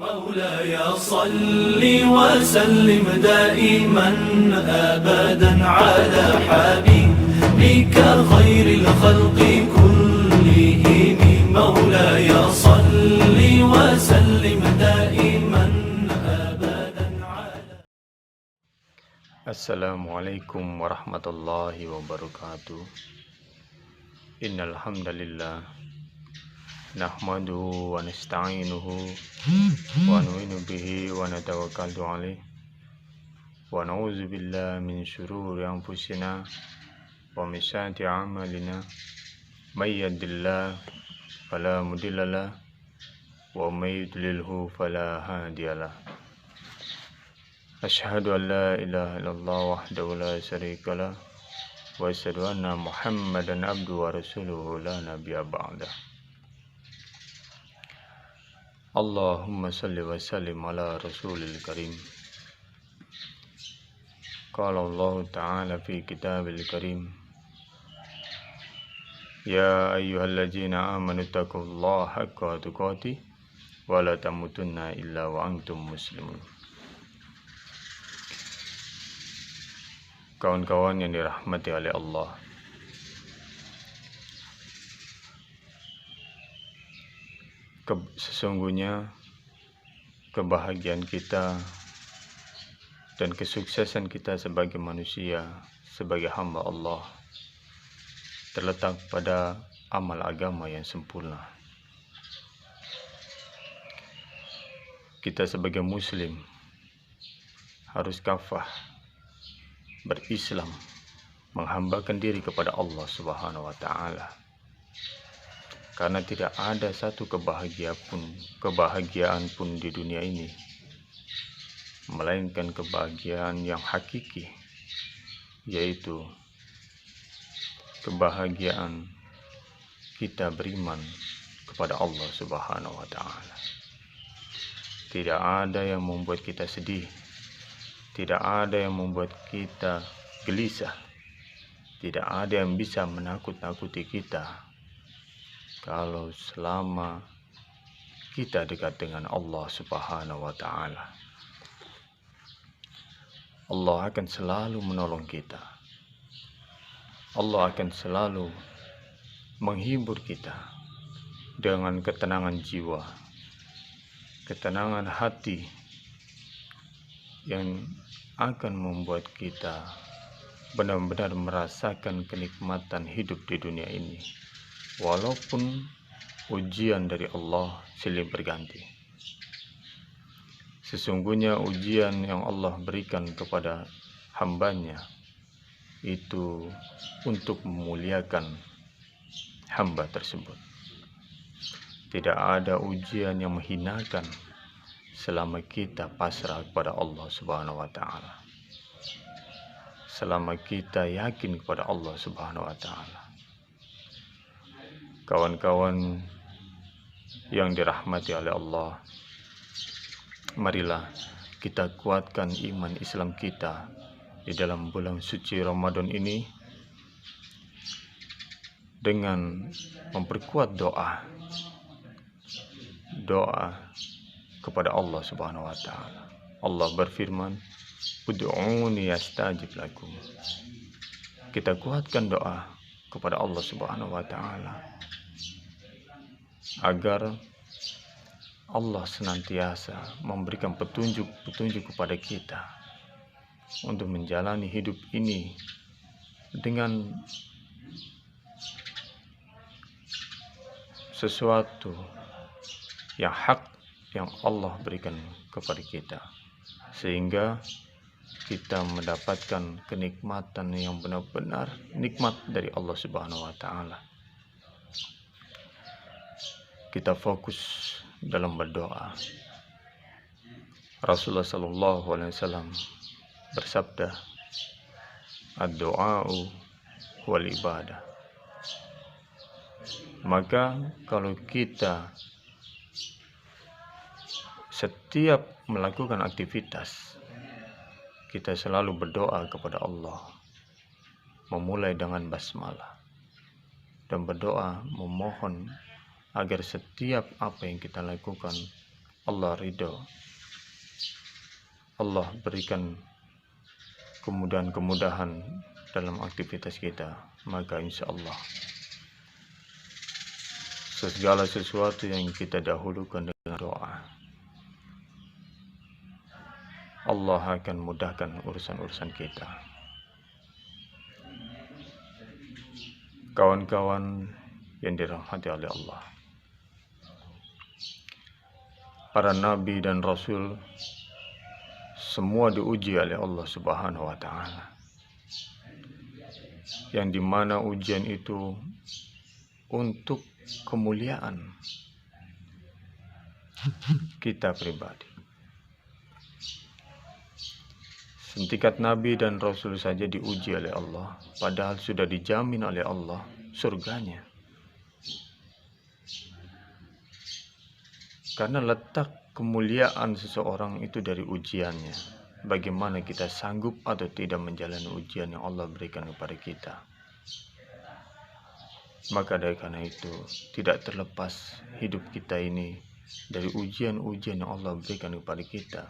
مولاي صل وسلم دائما أبدا على حبيبك خير الخلق كلهم. مولاي صل وسلم دائما أبدا على. Assalamualaikum warahmatullahi wabarakatuh. Innal hamdalillah nahmaduhu wa nasta'inuhu wa nu'minu bihi wa natawakkalu alaih wa na'udzu billahi min syururi anfusina wa min sayyiati a'malina may yahdihillahu fala mudhillalah wa may yudlilhu fala hadiyalah. Asyhadu an la ilaha illallah wahdahu la syarikalah wa asyhadu anna Muhammadan abduhu wa rasuluhu la nabiyya ba'dah. Allahumma salli wa sallim ala rasulil karim. Qala Allah ta'ala fi kitabil karim, ya ayyuhalladzina amanu taqullaha haqqa tuqatih wa la tamutunna illa wa antum muslimun. Kawan-kawan yang dirahmati oleh Allah, sesungguhnya kebahagiaan kita dan kesuksesan kita sebagai manusia, sebagai hamba Allah, terletak pada amal agama yang sempurna. Kita sebagai muslim harus kafah berislam, menghambakan diri kepada Allah Subhanahu wa Ta'ala, karena tidak ada satu kebahagiaan pun di dunia ini melainkan kebahagiaan yang hakiki, yaitu kebahagiaan kita beriman kepada Allah Subhanahu wa Ta'ala. Tidak ada yang membuat kita sedih, tidak ada yang membuat kita gelisah, tidak ada yang bisa menakut-nakuti kita kalau selama kita dekat dengan Allah Subhanahu wa Ta'ala. Allah akan selalu menolong kita. Allah akan selalu menghibur kita dengan ketenangan jiwa, ketenangan hati yang akan membuat kita benar-benar merasakan kenikmatan hidup di dunia ini, walaupun ujian dari Allah silih berganti. Sesungguhnya ujian yang Allah berikan kepada hambanya itu untuk memuliakan hamba tersebut. Tidak ada ujian yang menghinakan selama kita pasrah kepada Allah Subhanahu wa Ta'ala, selama kita yakin kepada Allah Subhanahu wa Ta'ala. Kawan-kawan yang dirahmati oleh Allah, marilah kita kuatkan iman Islam kita di dalam bulan suci Ramadan ini dengan memperkuat doa kepada Allah Subhanahu wa Ta'ala. Allah berfirman, ud'uni astajib lakum. Kita kuatkan doa kepada Allah Subhanahu wa Ta'ala agar Allah senantiasa memberikan petunjuk kepada kita untuk menjalani hidup ini dengan sesuatu yang hak yang Allah berikan kepada kita, sehingga kita mendapatkan kenikmatan yang benar-benar nikmat dari Allah Subhanahu wa Ta'ala. Kita fokus dalam berdoa. Rasulullah sallallahu alaihi wasallam bersabda, ad-du'a'u wal ibadah. Maka kalau kita setiap melakukan aktivitas, kita selalu berdoa kepada Allah, memulai dengan basmalah, dan berdoa memohon agar setiap apa yang kita lakukan Allah ridho, Allah berikan kemudahan-kemudahan dalam aktivitas kita, maka insya Allah segala sesuatu yang kita dahulukan dengan doa, Allah akan mudahkan urusan-urusan kita. Kawan-kawan yang dirahmati oleh Allah, para nabi dan rasul semua diuji oleh Allah Subhanahu wa Ta'ala, yang dimana ujian itu untuk kemuliaan kita pribadi. Setingkat nabi dan rasul saja diuji oleh Allah, padahal sudah dijamin oleh Allah surganya. Karena letak kemuliaan seseorang itu dari ujiannya. Bagaimana kita sanggup atau tidak menjalani ujian yang Allah berikan kepada kita. Maka dari karena itu, tidak terlepas hidup kita ini dari ujian-ujian yang Allah berikan kepada kita.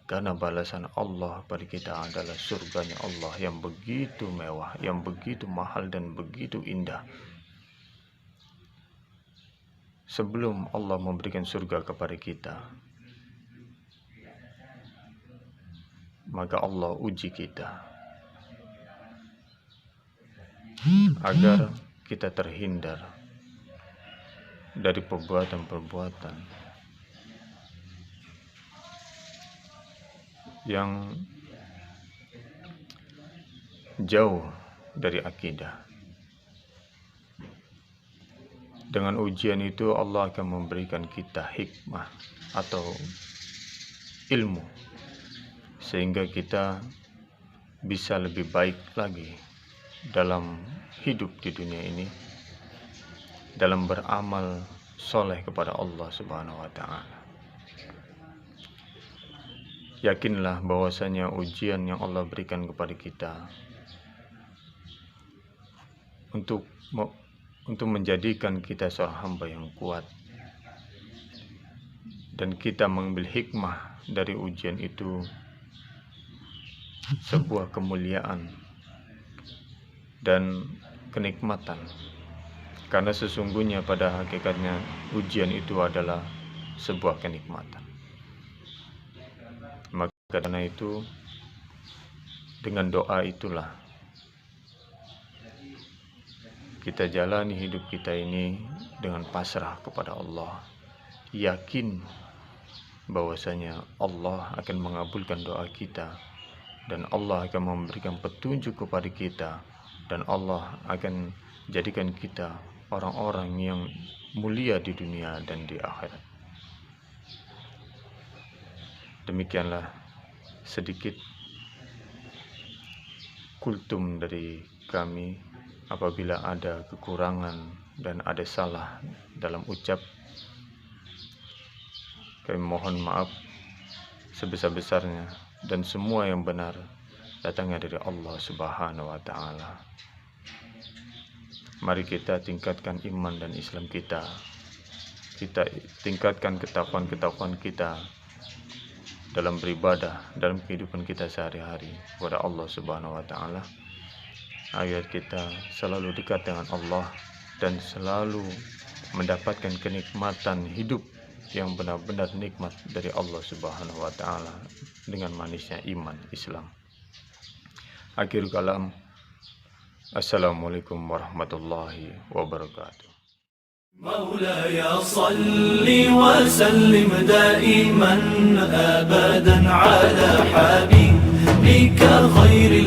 Karena balasan Allah pada kita adalah surganya Allah yang begitu mewah, yang begitu mahal dan begitu indah. Sebelum Allah memberikan surga kepada kita, maka Allah uji kita agar kita terhindar dari perbuatan-perbuatan yang jauh dari akidah. Dengan ujian itu Allah akan memberikan kita hikmah atau ilmu, sehingga kita bisa lebih baik lagi dalam hidup di dunia ini, dalam beramal soleh kepada Allah Subhanahu wa Ta'ala. Yakinlah bahwasanya ujian yang Allah berikan kepada kita untuk menjadikan kita seorang hamba yang kuat, dan kita mengambil hikmah dari ujian itu sebuah kemuliaan dan kenikmatan. Karena sesungguhnya pada hakikatnya ujian itu adalah sebuah kenikmatan. Maka karena itu, dengan doa itulah kita jalani hidup kita ini dengan pasrah kepada Allah, yakin bahwasanya Allah akan mengabulkan doa kita, dan Allah akan memberikan petunjuk kepada kita, dan Allah akan jadikan kita orang-orang yang mulia di dunia dan di akhirat. Demikianlah sedikit kultum dari kami. Apabila ada kekurangan dan ada salah dalam ucap, kami mohon maaf sebesar-besarnya, dan semua yang benar datangnya dari Allah Subhanahu wa Ta'ala. Mari kita tingkatkan iman dan Islam kita. Kita tingkatkan ketakwaan kita dalam beribadah, dalam kehidupan kita sehari-hari kepada Allah Subhanahu wa Ta'ala, agar kita selalu dekat dengan Allah dan selalu mendapatkan kenikmatan hidup yang benar-benar nikmat dari Allah Subhanahu wa Ta'ala dengan manisnya iman Islam. Akhir kalam, assalamualaikum warahmatullahi wabarakatuh. مولاي صل وسلم دائما أبدا على حبيبك خير